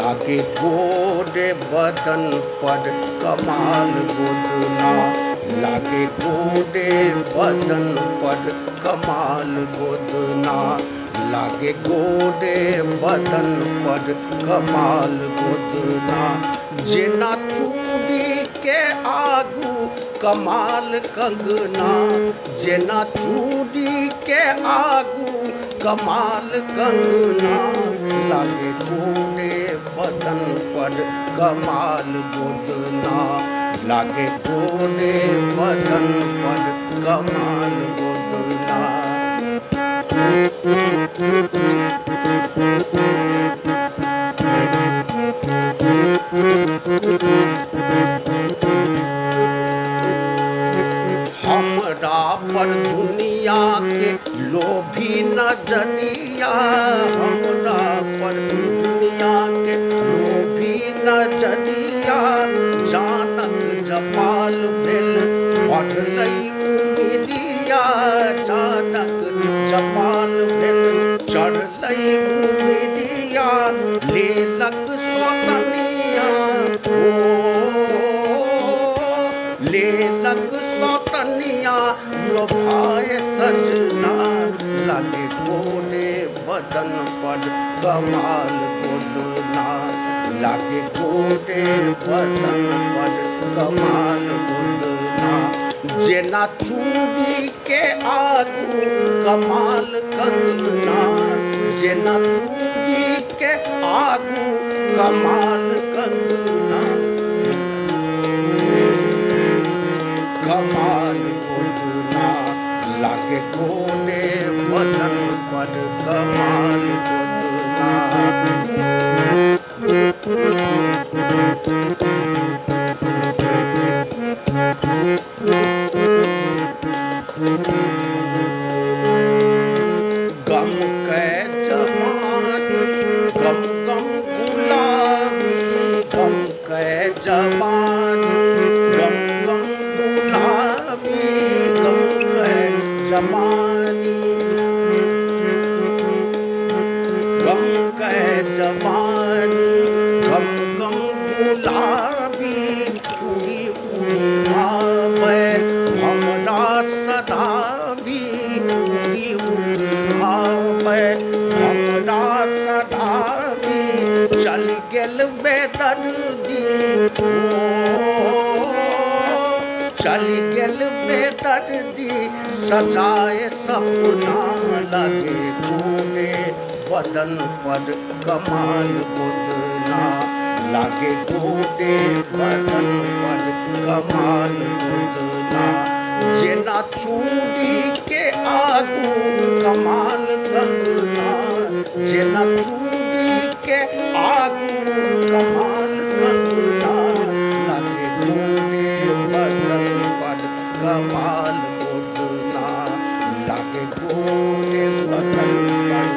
लागे गोरे बदन पर कमाल गोदना, लागे गोरे बदन पर कमाल गोदना, लागे गोरे बदन पर कमाल गोदना। जेना चूड़ी के आगू कमाल कंगना, जेना चूड़ी के आगू कमाल कंगना, लागे गोरे बदन पर कमाल गोदना, लागे गोरे बदन पर कमाल गोदना। हमरा पर दुनिया के लोभी नजरिया, हमरा पर दुनिया के लोभी नजरिया, जानक जपाल भेल बढ़लै उमिरिया, जानक जपाल भेल चढ़लै उमिरिया, लेलक सौतनिया लेलक सौतनिया, लोभाए सजना, लागे गोरे बदन पर कमाल गोदना, लागे गोरे बदन पर कमाल गोदना। जेना चूड़ी के आगू कमाल कंगना, जेना चूड़ी के आगू कमाल कंगना, कमाल गोदना, लागे गोरे बदन पर कमाल गोदना। गम के जवानी गम गम गुलाबी, गम के जवानी गम गम गुलाबी, गम के जवानी गम के जवानी गम गम गुलाबी, उड़ी उड़ी आवे हमरा सदा भी, उड़ी उड़ी आवे हमरा सदा भी, चल गेल बेदर्दी चल गेल बेदर्दी, सजाए सपना, लगे गोरे बदन पर कमाल गोदना, लागे गोरे बदन पर कमाल गोदना। जेना चूड़ी के आगू कमाल कंगना, जेना चूड़ी के आगू कमाल कंगना, लागे गोरे बदन पर कमाल गोदना, लागे गोरे बदन पर।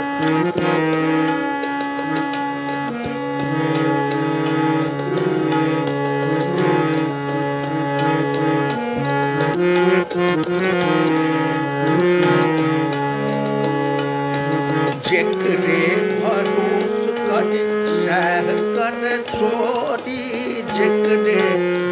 जेकरे भरोस करी सह कर छोड़ी, जेकरे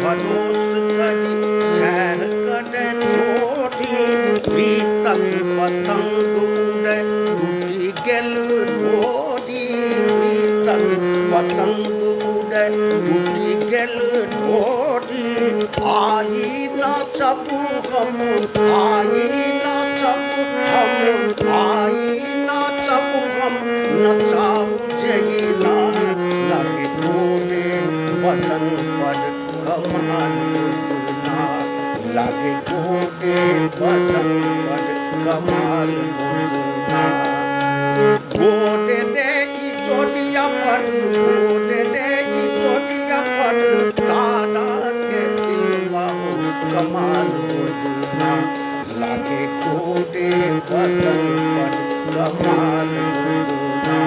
भरोस करी सह कर छोड़ी, प्रीतक पतंग उड़े टूटी गेल डोरी, प्रीतक पतंग उड़े टूटी गेल डोरी। आई नाचब हम, आई नाचब हम, आई नाचब हम, नचाऊ जहिना, लागे गोरे बदन पर कमाल गोदना, लागे गोरे बदन पर कमाल गोदना। गोरे रे ई चोटिया पर, गोरे रे ई चोटिया पर, तारा के दिलवा कमाल गोदना, लागे गोरे बदन पर कमाल गोदना।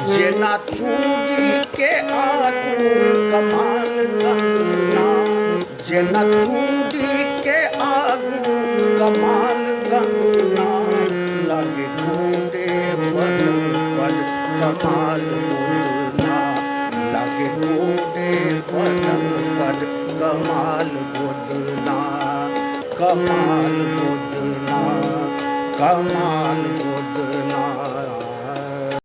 जेना चूड़ी के आगू कमाल कंगना, जेना चूड़ी के आगू कमाल कंगना, लागे गोरे बदन पर कमाल गोदना, लागे पतंग पर कमाल गोदना, कमाल गोदना, कमाल गोदना।